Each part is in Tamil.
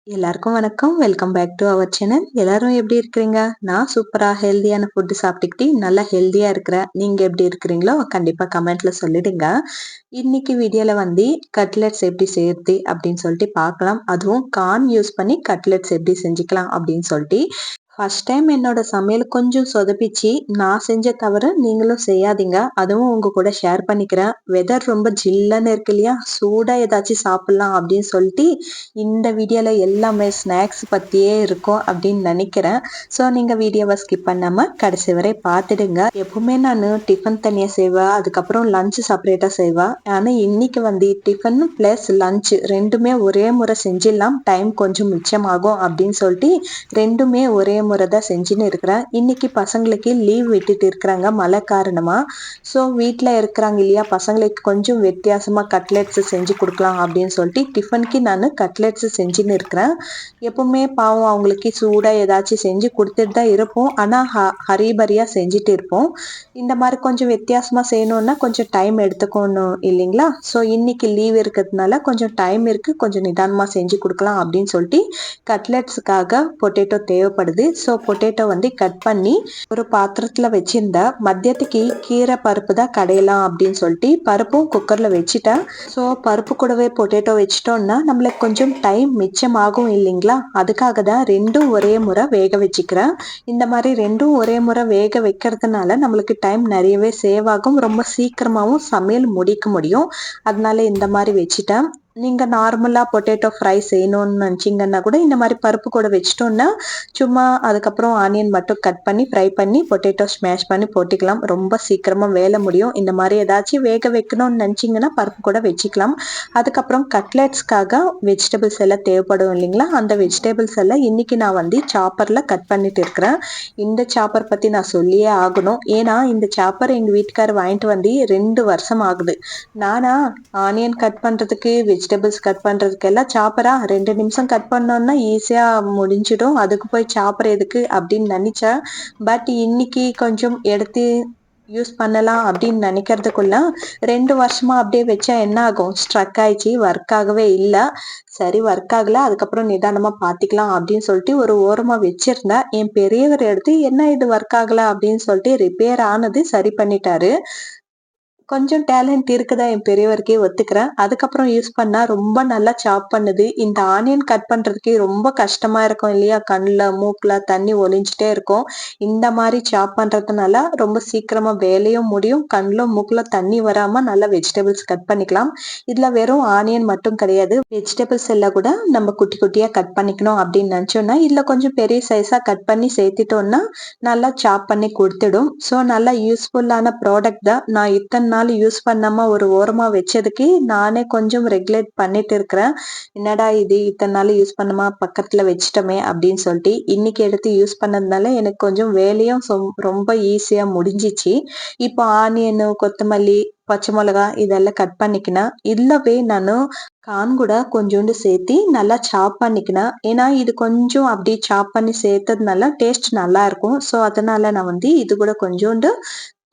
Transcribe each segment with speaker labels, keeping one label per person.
Speaker 1: எல்லாருக்கும் வணக்கம். Welcome back to our channel. எல்லாரும் எப்படி இருக்கிறீங்க? நான் சூப்பரா ஹெல்தியான ஃபுட் சாப்பிட்டுக்கிட்டு நல்லா ஹெல்தியா இருக்கிறேன். நீங்க எப்படி இருக்கிறீங்களோ கண்டிப்பா கமெண்ட்ல சொல்லிடுங்க. இன்னைக்கு வீடியோல வந்து கட்லெட்ஸ் எப்படி செய்யறது அப்படின்னு சொல்லிட்டு பார்க்கலாம். அதுவும் கார்ன் யூஸ் பண்ணி கட்லெட்ஸ் எப்படி செஞ்சுக்கலாம் அப்படின்னு சொல்லிட்டு ஃபர்ஸ்ட் டைம் என்னோட சமையல் கொஞ்சம் சொதப்பிச்சு. நான் செஞ்ச தவிர நீங்களும் செய்யாதீங்க. அதுவும் உங்க கூட ஷேர் பண்ணிக்கிறேன். வெதர் ரொம்ப ஜில்லுன்னு இருக்கு இல்லையா? சூடா ஏதாச்சும் சாப்பிடலாம் அப்படின்னு சொல்லிட்டு இந்த வீடியோல எல்லாமே ஸ்நாக்ஸ் பத்தியே இருக்கும் அப்படின்னு நினைக்கிறேன். ஸோ நீங்க வீடியோவை ஸ்கிப் பண்ணாம கடைசி வரை பார்த்துடுங்க. எப்பவுமே நான் டிஃபன் தனியா செய்வேன், அதுக்கப்புறம் லஞ்ச் செப்பரேட்டா செய்வேன். ஆனா இன்னைக்கு வந்து டிஃபன் பிளஸ் லஞ்ச் ரெண்டுமே ஒரே முறை செஞ்சிடலாம், டைம் கொஞ்சம் மிச்சமாகும் அப்படின்னு சொல்லிட்டு ரெண்டுமே ஒரே முறை தான் செஞ்சுன்னு இருக்கிறேன். இன்னைக்கு பசங்களுக்கு லீவ் விட்டுட்டு இருக்கிறாங்க மழை காரணமா. ஸோ வீட்டில் இருக்கிறாங்க இல்லையா, பசங்களுக்கு கொஞ்சம் வித்தியாசமா கட்லெட்ஸ் செஞ்சு கொடுக்கலாம் அப்படின்னு சொல்லிட்டு டிஃபனுக்கு நான் கட்லெட்ஸ் செஞ்சுன்னு இருக்கிறேன். எப்பவுமே பாவம் அவங்களுக்கு சூடாக ஏதாச்சும் செஞ்சு கொடுத்துட்டு தான் இருப்போம். ஆனால் ஹரிபரியாக செஞ்சுட்டு இருப்போம். இந்த மாதிரி கொஞ்சம் வித்தியாசமாக செய்யணும்னா கொஞ்சம் டைம் எடுத்துக்கணும் இல்லைங்களா? ஸோ இன்னைக்கு லீவ் இருக்கிறதுனால கொஞ்சம் டைம் இருக்குது, கொஞ்சம் நிதானமாக செஞ்சு கொடுக்கலாம் அப்படின்னு சொல்லிட்டு கட்லெட்ஸுக்காக பொட்டேட்டோ தேவைப்படுது. ஸோ பொட்டேட்டோ வந்து கட் பண்ணி ஒரு பாத்திரத்தில் வச்சிருந்தா மத்தியத்துக்கு கீரை பருப்பு தான் கடையலாம் அப்படின்னு சொல்லிட்டு பருப்பும் குக்கரில் வச்சுட்டேன். ஸோ பருப்பு கூடவே பொட்டேட்டோ வச்சிட்டோம்னா நம்மளுக்கு கொஞ்சம் டைம் மிச்சமாகும் இல்லைங்களா? அதுக்காக தான் ரெண்டும் ஒரே முறை வேக வச்சுக்கிறேன். இந்த மாதிரி ரெண்டும் ஒரே முறை வேக வைக்கிறதுனால நம்மளுக்கு டைம் நிறையவே சேவ் ஆகும், ரொம்ப சீக்கிரமாகவும் சமையல் முடிக்க முடியும். அதனால இந்த மாதிரி வச்சுட்டேன். நீங்கள் நார்மலாக பொட்டேட்டோ ஃப்ரை செய்யணும்னு நினச்சிங்கன்னா கூட இந்த மாதிரி பருப்பு கூட வச்சிட்டோன்னா சும்மா அதுக்கப்புறம் ஆனியன் மட்டும் கட் பண்ணி ஃப்ரை பண்ணி பொட்டேட்டோ ஸ்மேஷ் பண்ணி போட்டுக்கலாம். ரொம்ப சீக்கிரமாக வேலை முடியும். இந்த மாதிரி ஏதாச்சும் வேக வைக்கணும்னு நினச்சிங்கன்னா பருப்பு கூட வச்சுக்கலாம். அதுக்கப்புறம் கட்லெட்ஸ்க்காக வெஜிடபிள்ஸ் எல்லாம் தேவைப்படும் இல்லைங்களா? அந்த வெஜிடபிள்ஸ் எல்லாம் இன்னைக்கு நான் வந்து சாப்பரில் கட் பண்ணிட்டு இருக்கிறேன். இந்த சாப்பர் பற்றி நான் சொல்லியே ஆகணும். ஏன்னா இந்த சாப்பர் எங்கள் வீட்டுக்காரர் வாங்கிட்டு வந்து 2 வருஷம் ஆகுது. நானா ஆனியன் கட் பண்ணுறதுக்கு வெஜிடபிள்ஸ் கட் பண்ணுறதுக்கெல்லாம் சாப்பரா 2 நிமிஷம் கட் பண்ணோன்னா ஈஸியாக முடிஞ்சிடும், அதுக்கு போய் சாப்பர் எதுக்கு அப்படின்னு நினச்சேன். பட் இன்னைக்கு கொஞ்சம் எடுத்து யூஸ் பண்ணலாம் அப்படின்னு நினைக்கிறதுக்குள்ள 2 வருஷமா அப்படியே வச்சா என்ன ஆகும், ஸ்ட்ரக் ஆயிடுச்சு, ஒர்க் ஆகவே இல்லை. சரி ஒர்க் ஆகல, அதுக்கப்புறம் நிதானமாக பார்த்துக்கலாம் அப்படின்னு சொல்லிட்டு ஒரு ஓரமாக வச்சிருந்தேன். என் பெரியவர் எடுத்து என்ன இது ஒர்க் ஆகலை அப்படின்னு சொல்லிட்டு ரிப்பேர் ஆனது சரி பண்ணிட்டாரு. கொஞ்சம் டேலண்ட் இருக்குதா என் பெரியவருக்கே ஒத்துக்கிறேன். அதுக்கப்புறம் யூஸ் பண்ணா ரொம்ப நல்லா சாப் பண்ணுது. இந்த ஆனியன் கட் பண்றதுக்கே ரொம்ப கஷ்டமா இருக்கும் இல்லையா? கண்ல, மூக்குல தண்ணி ஒலிஞ்சிட்டே இருக்கும். இந்த மாதிரி சாப் பண்றதுனால ரொம்ப சீக்கிரமா வேலையும் முடியும். கண்ல, மூக்குல தண்ணி வராம நல்லா வெஜிடபிள்ஸ் கட் பண்ணிக்கலாம். இதுல வெறும் ஆனியன் மட்டும் கிடையாது, வெஜிடபிள்ஸ் எல்லாம் கூட நம்ம குட்டி குட்டியா கட் பண்ணிக்கணும் அப்படின்னு நினைச்சோம்னா இதுல கொஞ்சம் பெரிய சைஸா கட் பண்ணி சேர்த்துட்டோம்னா நல்லா சாப் பண்ணி கொடுத்துடும். ஸோ நல்லா யூஸ்ஃபுல்லான ப்ராடக்ட் தான். நான் இத்தனை நாள் யூஸ் பண்ணாம ஒரு ஓரமா வச்சதுக்கு நானே கொஞ்சம் ரெகுலேட் பண்ணிட்டு இருக்கிறேன். என்னடா இது இத்தனை நாள் யூஸ் பண்ணாம பக்கத்துல வச்சிட்டோமே அப்படின்னு சொல்லிட்டு இன்னைக்கு எடுத்து யூஸ் பண்ணதுனால எனக்கு கொஞ்சம் வேலையும் ரொம்ப ஈஸியா முடிஞ்சிச்சு. இப்போ ஆனியனு, கொத்தமல்லி, பச்சை மிளகா இதெல்லாம் கட் பண்ணிக்கினேன். இல்லவே நான் கான் கூட கொஞ்சோண்டு சேர்த்து நல்லா சாப் பண்ணிக்கினேன். ஏன்னா இது கொஞ்சம் அப்படி சாப் பண்ணி சேர்த்ததுனால டேஸ்ட் நல்லா இருக்கும். ஸோ அதனால நான் வந்து இது கூட கொஞ்சோண்டு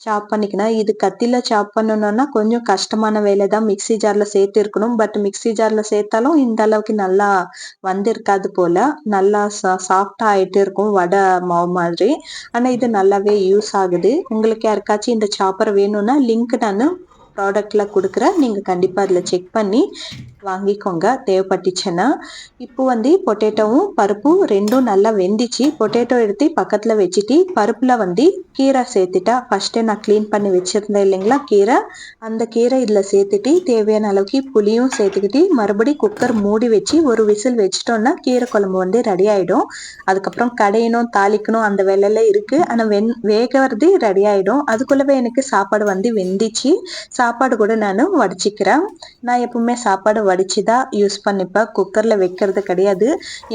Speaker 1: சாப் பண்ணிக்கினேன். இது கத்தில சாப் பண்ணணும்னா கொஞ்சம் கஷ்டமான வேலை தான். மிக்ஸி ஜார்ல சேர்த்து இருக்கணும். பட் மிக்ஸி ஜார்ல சேர்த்தாலும் இந்த அளவுக்கு நல்லா வந்திருக்காது போல. நல்லா சாஃப்டா ஆயிட்டு இருக்கும், வடை மாவு மாதிரி. ஆனா இது நல்லாவே யூஸ் ஆகுது. உங்களுக்கு யாருக்காச்சும் இந்த சாப்பர் வேணும்னா லிங்க் நான் ப்ராடக்ட்ல கொடுக்குறேன். நீங்க கண்டிப்பா அதில் செக் பண்ணி வாங்கிக்கோங்க தேவைப்பட்டுச்சுன்னா. இப்போ வந்து பொட்டேட்டோவும் பருப்பும் ரெண்டும் நல்லா வெந்துச்சு. பொட்டேட்டோ எடுத்து பக்கத்துல வச்சுட்டு பருப்புல வந்து கீரை சேர்த்துட்டா. ஃபர்ஸ்டே நான் க்ளீன் பண்ணி வச்சிருந்தேன் இல்லைங்களா கீரை, அந்த கீரை இதுல சேர்த்துட்டு தேவையான அளவுக்கு புளியும் சேர்த்துக்கிட்டு மறுபடி குக்கர் மூடி வச்சு ஒரு விசில் வச்சிட்டோம்னா கீரை குழம்பு வந்து ரெடி ஆயிடும். அதுக்கப்புறம் கடையணும், தாளிக்கணும், அந்த வேலையில இருக்கு. ஆனா வேகிறது ரெடி ஆயிடும். அதுக்குள்ளவே எனக்கு சாப்பாடு வந்து வெந்துச்சு. சாப்பாடு கூட நான் வடிச்சுக்கிறேன். நான் எப்பவுமே சாப்பாடு வடிச்சு தான் யூஸ் பண்ணிப்பேன், குக்கரில் வைக்கிறது கிடையாது.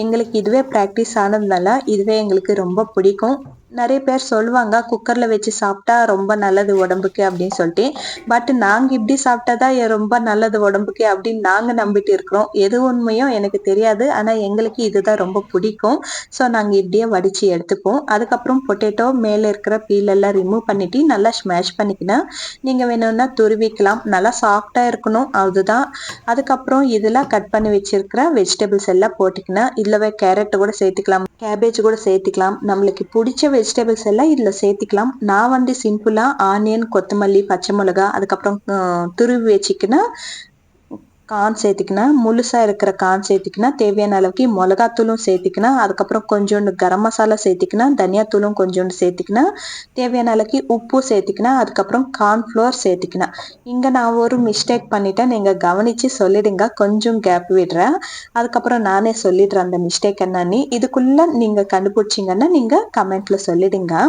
Speaker 1: எங்களுக்கு இதுவே ப்ராக்டிஸ் ஆனதுனால இதுவே எங்களுக்கு ரொம்ப பிடிக்கும். நிறைய பேர் சொல்லுவாங்க குக்கர்ல வச்சு சாப்பிட்டா ரொம்ப நல்லது உடம்புக்கு அப்படின்னு சொல்லிட்டு. பட் நாங்க இப்படி சாப்பிட்டாதான் ரொம்ப நல்லது உடம்புக்கு அப்படின்னு நாங்க நம்பிட்டு இருக்கிறோம். எது உண்மையோ எனக்கு தெரியாது. ஆனா எங்களுக்கு இதுதான் ரொம்ப பிடிக்கும். ஸோ நாங்க இப்படியே வடிச்சு எடுத்துப்போம். அதுக்கப்புறம் பொட்டேட்டோ மேல இருக்கிற பீல் எல்லாம் ரிமூவ் பண்ணிட்டு நல்லா ஸ்மாஷ் பண்ணிக்கினா நீங்க வேணும்னா துருவிக்கலாம். நல்லா சாஃப்டா இருக்கணும் அதுதான். அதுக்கப்புறம் இதெல்லாம் கட் பண்ணி வச்சிருக்கிற வெஜிடபிள்ஸ் எல்லாம் போட்டுக்கினா இதுலவே கேரட் கூட சேர்த்துக்கலாம், கேபேஜ் கூட சேர்த்துக்கலாம். நம்மளுக்கு பிடிச்ச வெஜிடபிள்ஸ் எல்லாம் இதுல சேர்த்துக்கலாம். நான் சிம்பிளா ஆனியன், கொத்தமல்லி, பச்சை மிளகா, அதுக்கப்புறம் துருவி வச்சுக்கினா கார்ன் சேர்த்துக்கினா, முழுசா இருக்கிற கார்ன் சேர்த்துக்கினா, தேவையான அளவுக்கு மிளகாத்தூளும் சேர்த்துக்கினா, அதுக்கப்புறம் கொஞ்சோண்டு கரம் மசாலா சேர்த்துக்கினா, தனியாத்தூளும் கொஞ்சோண்டு சேர்த்துக்கினா, தேவையான அளவுக்கு உப்பு சேர்த்துக்கினா, அதுக்கப்புறம் கார்ன்ஃப்ளோர் சேர்த்துக்கினா. இங்க நான் ஒரு மிஸ்டேக் பண்ணிட்டேன். நீங்க கவனிச்சு சொல்லிடுங்க. கொஞ்சம் கேப் விடுறேன். அதுக்கப்புறம் நானே சொல்லிடுறேன் அந்த மிஸ்டேக் என்னன்னு. இதுக்குள்ள நீங்க கண்டுபிடிச்சீங்கன்னா நீங்க கமெண்ட்ல சொல்லிடுங்க.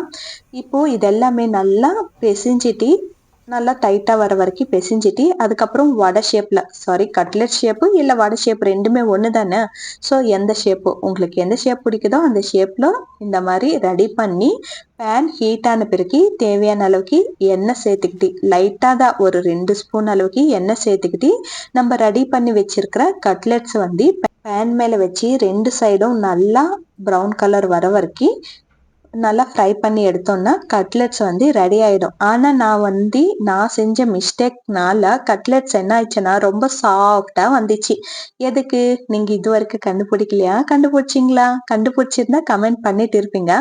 Speaker 1: இப்போ இதெல்லாமே நல்லா பிசைஞ்சிட்டு நல்லா டைட்டா வர வரைக்கும் பிசைஞ்சிட்டு அதுக்கப்புறம் வடை ஷேப்ல கட்லெட் ஷேப்பு இல்ல வடை ஷேப் ரெண்டுமே ஒண்ணு தானே. ஸோ எந்த ஷேப்பு உங்களுக்கு எந்த ஷேப் பிடிக்குதோ அந்த ஷேப்ல இந்த மாதிரி ரெடி பண்ணி பேன் ஹீட் ஆன பிறகு தேவையான அளவுக்கு எண்ணெய் சேர்த்துக்கிட்டு லைட்டா தான் ஒரு 2 ஸ்பூன் அளவுக்கு எண்ணெய் சேர்த்துக்கிட்டு நம்ம ரெடி பண்ணி வச்சிருக்கிற கட்லெட்ஸ் பேன் மேல வச்சு 2 சைடும் நல்லா ப்ரௌன் கலர் வர வரைக்கும் நல்லா ஃப்ரை பண்ணி எடுத்தோம்னா கட்லெட்ஸ் ரெடி ஆயிடும். ஆனா நான் செஞ்ச மிஸ்டேக்னால கட்லெட்ஸ் என்ன ஆயிடுச்சுன்னா ரொம்ப சாஃப்டா வந்துச்சு. எதுக்கு நீங்க இது வரைக்கும் கண்டுபிடிக்கலையா? கண்டுபிடிச்சிங்களா? கண்டுபிடிச்சிருந்தா கமெண்ட் பண்ணிட்டு இருப்பீங்க.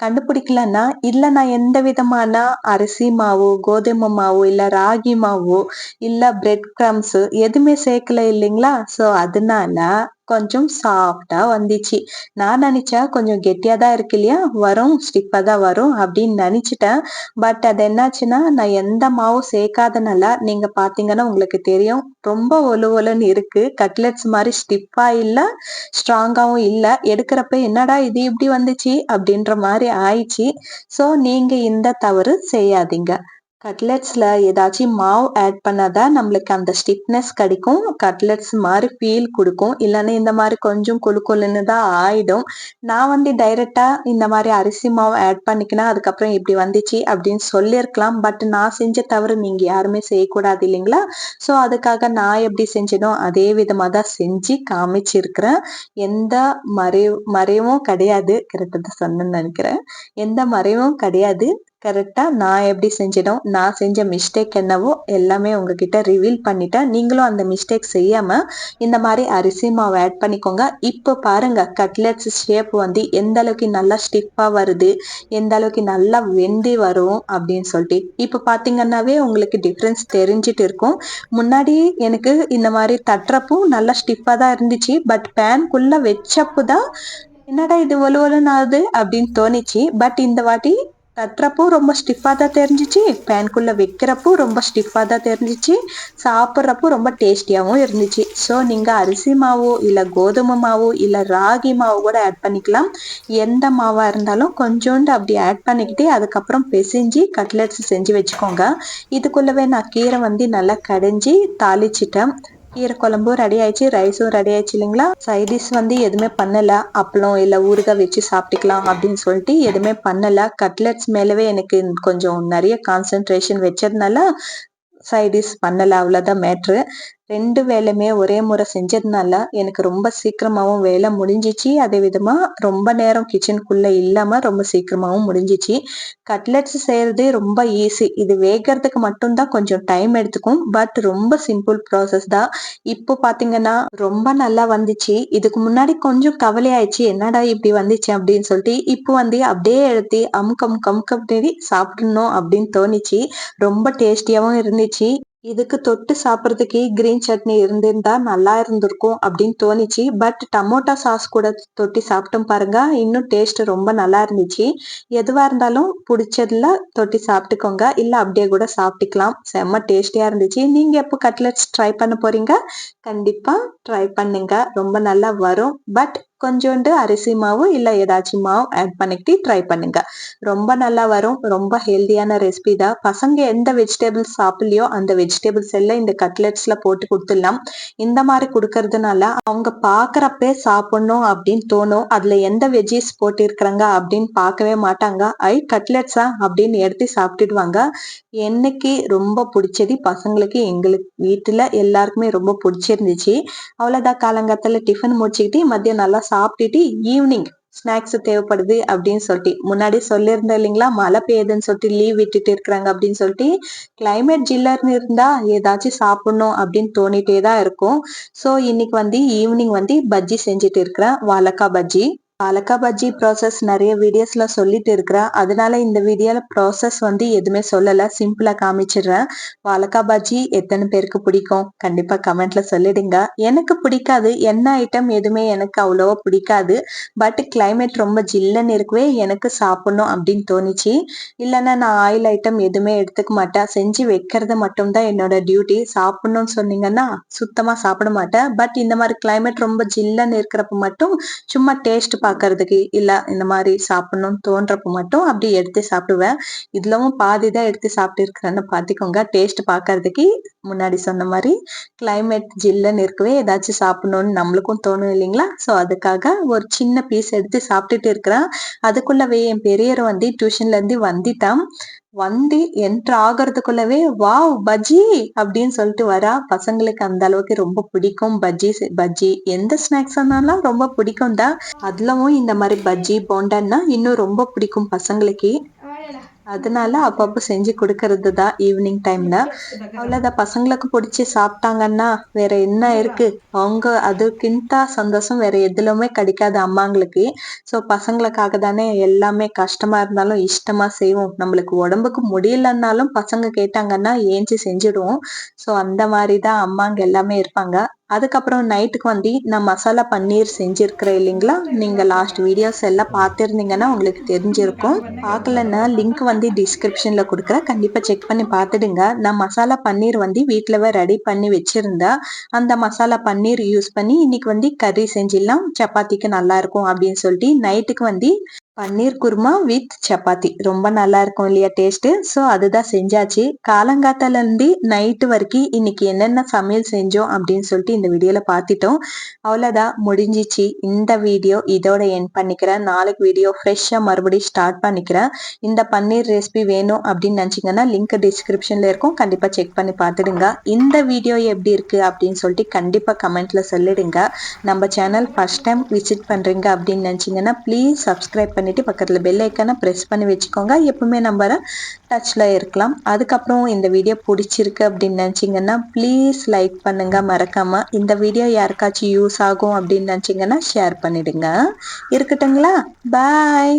Speaker 1: கண்டுபிடிக்கலன்னா இல்ல நான் எந்த விதமான அரிசி மாவு, கோதுமை மாவு, இல்ல ராகி மாவு, இல்ல பிரெட் கிரம்ஸ் எதுவுமே சேர்க்கல இல்லைங்களா? ஸோ அதனால கொஞ்சம் சாஃப்டா வந்துச்சு. நான் நினைச்சேன் கொஞ்சம் கெட்டியா தான் இருக்கு இல்லையா வரும், ஸ்டிஃபா தான் வரும் அப்படின்னு நினைச்சிட்டேன். பட் அது என்னாச்சுன்னா நான் எந்த மாவும் சேர்க்காதனால நீங்க பாத்தீங்கன்னா உங்களுக்கு தெரியும் ரொம்ப ஒலு ஒலுன்னு இருக்கு. கட்லெட்ஸ் மாதிரி ஸ்டிஃபா இல்ல, ஸ்ட்ராங்காவும் இல்ல. எடுக்கிறப்ப என்னடா இது இப்படி வந்துச்சு அப்படின்ற மாதிரி ஆயிடுச்சு. ஸோ நீங்க இந்த தவறு செய்யாதீங்க. கட்லெட்ஸ்ல ஏதாச்சும் மாவு ஆட் பண்ணாதான் நம்மளுக்கு அந்த ஸ்டிஃப்னஸ் கிடைக்கும். கட்லெட்ஸ் மாதிரி ஃபீல் கொடுக்கும். இல்லைன்னா இந்த மாதிரி கொஞ்சம் கொழு கொழுன்னு தான் ஆயிடும். நான் டைரக்டா இந்த மாதிரி அரிசி மாவு ஆட் பண்ணிக்கினா அதுக்கப்புறம் இப்படி வந்துச்சு அப்படின்னு சொல்லியிருக்கலாம். பட் நான் செஞ்ச தவறு நீங்க யாருமே செய்யக்கூடாது இல்லைங்களா? ஸோ அதுக்காக நான் எப்படி செஞ்சனோ அதே விதமா தான் செஞ்சு காமிச்சிருக்கிறேன். எந்த மறைவும் கிடையாது. கரெக்டா தான் சொன்னேன்னு நினைக்கிறேன். எந்த மறைவும் கிடையாது. கரெக்டா நான் எப்படி செஞ்சனோ நான் செஞ்ச மிஸ்டேக் என்னவோ எல்லாமே உங்ககிட்ட ரிவீல் பண்ணிட்டேன். நீங்களும் அந்த மிஸ்டேக் செய்யாம இந்த மாதிரி அரிசி மாவு ஆட் பண்ணிக்கோங்க. இப்போ பாருங்க கட்லெட்ஸ் ஷேப் எந்த அளவுக்கு நல்லா ஸ்டிஃபா வருது, எந்த அளவுக்கு நல்லா வெந்து வரும் அப்படின்னு சொல்லிட்டு. இப்போ பாத்தீங்கன்னாவே உங்களுக்கு டிஃபரன்ஸ் தெரிஞ்சிட்டு இருக்கும். முன்னாடி எனக்கு இந்த மாதிரி தட்டுறப்பும் நல்லா ஸ்டிஃபா தான் இருந்துச்சு. பட் பேன்குள்ள வச்சப்பு தான் என்னடா இது ஒலுவலுன்னு ஆகுது அப்படின்னு தோணிச்சு. பட் இந்த வாட்டி தட்டுறப்போ ரொம்ப ஸ்டிஃபா தான் தெரிஞ்சிச்சு, பேன்குள்ள வைக்கிறப்போ ரொம்ப ஸ்டிஃபா தான் தெரிஞ்சிச்சு, சாப்பிட்றப்போ ரொம்ப டேஸ்டியாவும் இருந்துச்சு. ஸோ நீங்க அரிசி மாவு இல்ல கோதுமை மாவு இல்ல ராகி மாவு கூட ஆட் பண்ணிக்கலாம். எந்த மாவா இருந்தாலும் கொஞ்சோண்டு அப்படி ஆட் பண்ணிக்கிட்டு அதுக்கப்புறம் பிசைஞ்சு கட்லெட்ஸ் செஞ்சு வச்சுக்கோங்க. இதுக்குள்ளவே நான் கீரை நல்லா கடைஞ்சி தாளிச்சிட்டேன். கீரை குழம்பும் ரெடி ஆயிடுச்சு, ரைஸும் ரெடி ஆயிடுச்சு இல்லைங்களா? சைடிஷ் எதுவுமே பண்ணல. அப்பளம் இல்ல ஊறுகாய் வச்சு சாப்பிட்டுக்கலாம் அப்படின்னு சொல்லிட்டு எதுவுமே பண்ணல. கட்லெட்ஸ் மேலவே எனக்கு கொஞ்சம் நிறைய கான்சென்ட்ரேஷன் வச்சதுனால சைடிஷ் பண்ணல. அவ்வளவுதான் மேட்ரு. 2 வேலையுமே ஒரே முறை செஞ்சதுனால எனக்கு ரொம்ப சீக்கிரமாவும் வேலை முடிஞ்சிச்சு. அதே விதமா ரொம்ப நேரம் கிச்சனுக்குள்ள இல்லாம ரொம்ப சீக்கிரமாவும் முடிஞ்சிச்சு. கட்லெட்ஸ் செய்யறது ரொம்ப ஈஸி. இது வேகறதுக்கு மட்டும்தான் கொஞ்சம் டைம் எடுத்துக்கும். பட் ரொம்ப சிம்பிள் ப்ராசஸ் தான். இப்போ பாத்தீங்கன்னா ரொம்ப நல்லா வந்துச்சு. இதுக்கு முன்னாடி கொஞ்சம் கவலை ஆயிடுச்சு, என்னடா இப்படி வந்துச்சு அப்படின்னு சொல்லிட்டு. இப்போ அப்படியே எடுத்து அமுக்க சாப்பிடணும் அப்படின்னு தோணிச்சு. ரொம்ப டேஸ்டியாவும் இருந்துச்சு. இதுக்கு தொட்டு சாப்பிட்றதுக்கு கிரீன் சட்னி இருந்திருந்தா நல்லா இருந்திருக்கும் அப்படின்னு தோணிச்சு. பட் டமோட்டா சாஸ் கூட தொட்டி சாப்பிட்டோம் பாருங்க, இன்னும் டேஸ்ட் ரொம்ப நல்லா இருந்துச்சு. எதுவா இருந்தாலும் பிடிச்சதுல தொட்டி சாப்பிட்டுக்கோங்க, இல்ல அப்படியே கூட சாப்பிட்டுக்கலாம். செம்ம டேஸ்டியா இருந்துச்சு. நீங்க எப்போ கட்லெட்ஸ் ட்ரை பண்ண போறீங்க? கண்டிப்பா ட்ரை பண்ணுங்க, ரொம்ப நல்லா வரும். பட் கொஞ்சோண்டு அரிசி மாவு இல்ல ஏதாச்சும் மாவு ஆட் பண்ணிக்கிட்டு ட்ரை பண்ணுங்க. ரொம்ப நல்லா வரும். ரொம்ப ஹெல்தியான ரெசிபி தான். பசங்க எந்த வெஜிடபிள்ஸ் சாப்பிடலையோ அந்த வெஜிடபிள்ஸ் எல்லாம் இந்த கட்லெட்ஸ்ல போட்டு குடுத்துடலாம். இந்த மாதிரி குடுக்கறதுனால அவங்க பாக்குறப்பே சாப்பிடணும் அப்படின்னு தோணும். அதுல எந்த வெஜ்ஜீஸ் போட்டிருக்கிறாங்க அப்படின்னு பார்க்கவே மாட்டாங்க. கட்லெட்ஸா அப்படின்னு எடுத்து சாப்பிட்டுடுவாங்க. என்னைக்கு ரொம்ப பிடிச்சது பசங்களுக்கு, எங்களுக்கு வீட்டுல எல்லாருக்குமே ரொம்ப பிடிச்சிருந்துச்சு. அவ்வளவுதான், காலங்காத்தால டிஃபன் முடிச்சுக்கிட்டு மதியம் நல்லா சாப்பிட்டுட்டு ஈவினிங் ஸ்நாக்ஸ் தேவைப்படுது அப்படின்னு சொல்லிட்டு முன்னாடி சொல்லியிருந்தேன் இல்லைங்களா, மழை பெய்யுதுன்னு சொல்லிட்டு லீவ் விட்டுட்டு இருக்கிறாங்க அப்படின்னு சொல்லிட்டு கிளைமேட் ஜில்லர்னு இருந்தா ஏதாச்சும் சாப்பிடணும் அப்படின்னு தோணிட்டே தான் இருக்கும். ஸோ இன்னைக்கு வந்து ஈவினிங் வந்து பஜ்ஜி செஞ்சுட்டு இருக்கிறேன், வாழைக்காய் பஜ்ஜி. வாழைக்காய் பஜ்ஜி ப்ராசஸ் நிறைய வீடியோஸ்ல சொல்லிட்டு இருக்கிறேன். அதனால இந்த வீடியோல ப்ராசஸ் வந்து எதுவுமே சொல்லல, சிம்பிளா காமிச்சிடுறேன். வாழைக்காய் பஜ்ஜி எத்தனை பேருக்கு பிடிக்கும் கண்டிப்பா கமெண்ட்ல சொல்லிடுங்க. எனக்கு பிடிக்காது, எண்ணெய் ஐட்டம் எதுவுமே எனக்கு அவ்வளவா பிடிக்காது. பட் கிளைமேட் ரொம்ப ஜில்லுன்னு இருக்கவே எனக்கு சாப்பிடணும் அப்படின்னு தோணுச்சு. இல்லைன்னா நான் ஆயில் ஐட்டம் எதுவுமே எடுத்துக்க மாட்டேன், செஞ்சு வைக்கிறது மட்டும்தான் என்னோட டியூட்டி. சாப்பிடணும்னு சொன்னீங்கன்னா சுத்தமா சாப்பிட மாட்டேன். பட் இந்த மாதிரி கிளைமேட் ரொம்ப ஜில்லுன்னு இருக்கிறப்ப மட்டும் சும்மா டேஸ்ட் பார்க்கறதுக்கு இல்ல இந்த மாதிரி சாப்பிடணும்னு தோன்றப்ப மட்டும் அப்படி எடுத்து சாப்பிடுவேன். இதுலவும் பாதி தான் எடுத்து சாப்பிட்டு இருக்கிறேன்னு பாத்துக்கோங்க. டேஸ்ட் பார்க்கறதுக்கு முன்னாடி சொன்ன மாதிரி கிளைமேட் ஜில்லுன்னு இருக்கவே ஏதாச்சும் சாப்பிடணும்னு நம்மளுக்கும் தோணும் இல்லைங்களா? ஸோ அதுக்காக ஒரு சின்ன பீஸ் எடுத்து சாப்பிட்டுட்டு இருக்கிறேன். அதுக்குள்ளவே என் பெரியவர் வந்து டியூஷன்ல இருந்து வந்துட்டான். வந்து என்ட்ரு ஆகுறதுக்குள்ளவே வாவ் பஜ்ஜி அப்படின்னு சொல்லிட்டு வரா. பசங்களுக்கு அந்த அளவுக்கு ரொம்ப பிடிக்கும் பஜ்ஜி. பஜ்ஜி எந்த ஸ்நாக்ஸ் ஆனாலும் ரொம்ப பிடிக்கும் தான். அதுலவும் இந்த மாதிரி பஜ்ஜி போண்டான்னா இன்னும் ரொம்ப பிடிக்கும் பசங்களுக்கு. அதனால அப்பப்போ செஞ்சு கொடுக்கறது தான் ஈவினிங் டைம்ல. அவ்வளவுதான், பசங்களுக்கு பிடிச்சி சாப்பிட்டாங்கன்னா வேற என்ன இருக்கு. அவங்க அதுக்கின்தா சந்தோஷம் வேற எதுலுமே கிடைக்காது அம்மாங்களுக்கு. ஸோ பசங்களுக்காக தானே எல்லாமே, கஷ்டமா இருந்தாலும் இஷ்டமா செய்வோம். நம்மளுக்கு உடம்புக்கு முடியலன்னாலும் பசங்க கேட்டாங்கன்னா ஏஞ்சி செஞ்சுடுவோம். ஸோ அந்த மாதிரி தான் அம்மாங்க எல்லாமே இருப்பாங்க. அதுக்கப்புறம் நைட்டுக்கு வந்து நான் மசாலா பன்னீர் செஞ்சிருக்கிறேன் இல்லைங்களா, நீங்க லாஸ்ட் வீடியோஸ் எல்லாம் பார்த்துருந்தீங்கன்னா உங்களுக்கு தெரிஞ்சிருக்கும். பார்க்கலன்னா லிங்க் வந்து டிஸ்கிரிப்ஷன்ல கொடுக்குறேன், கண்டிப்பா செக் பண்ணி பார்த்துடுங்க. நான் மசாலா பன்னீர் வந்து வீட்டுலவே ரெடி பண்ணி வச்சிருந்தேன். அந்த மசாலா பன்னீர் யூஸ் பண்ணி இன்னைக்கு வந்து கறி செஞ்சிடலாம், சப்பாத்திக்கு நல்லா இருக்கும் அப்படின்னு சொல்லிட்டு நைட்டுக்கு வந்து பன்னீர் குருமா வித் சப்பாத்தி ரொம்ப நல்லா இருக்கும் இல்லையா டேஸ்ட். ஸோ அதுதான் செஞ்சாச்சு. காலங்காத்தால இருந்து நைட்டு வரைக்கும் இன்னைக்கு என்னென்ன சமையல் செஞ்சோம் அப்படின்னு சொல்லிட்டு இந்த வீடியோல பார்த்துட்டோம். அவ்வளோதான், முடிஞ்சிச்சு இந்த வீடியோ. இதோட என் பண்ணிக்கிறேன். நாளைக்கு வீடியோ ஃப்ரெஷ்ஷாக மறுபடியும் ஸ்டார்ட் பண்ணிக்கிறேன். இந்த பன்னீர் ரெசிபி வேணும் அப்படின்னு நினச்சிங்கன்னா லிங்க் டிஸ்கிரிப்ஷன்ல இருக்கும், கண்டிப்பாக செக் பண்ணி பார்த்துடுங்க. இந்த வீடியோ எப்படி இருக்கு அப்படின்னு சொல்லிட்டு கண்டிப்பாக கமெண்ட்ல சொல்லிடுங்க. நம்ம சேனல் ஃபர்ஸ்ட் டைம் விசிட் பண்றீங்க அப்படின்னு நினச்சிங்கன்னா ப்ளீஸ் சப்ஸ்கிரைப் பண்ணிட்டு பக்கத்துல பெல் ஐக்கானை பிரஸ் பண்ணி வச்சுக்கோங்க. எப்பவுமே நம்ம டச்ல இருக்கலாம். அதுக்கப்புறம் இந்த வீடியோ பிடிச்சிருக்கு அப்படின்னு நினைச்சீங்கன்னா ப்ளீஸ் லைக் பண்ணுங்க மறக்காம. இந்த வீடியோ யாருக்காச்சும் யூஸ் ஆகும் அப்படின்னு நினைச்சீங்கன்னா ஷேர் பண்ணிடுங்க. இருக்கட்டுங்களா? பாய்.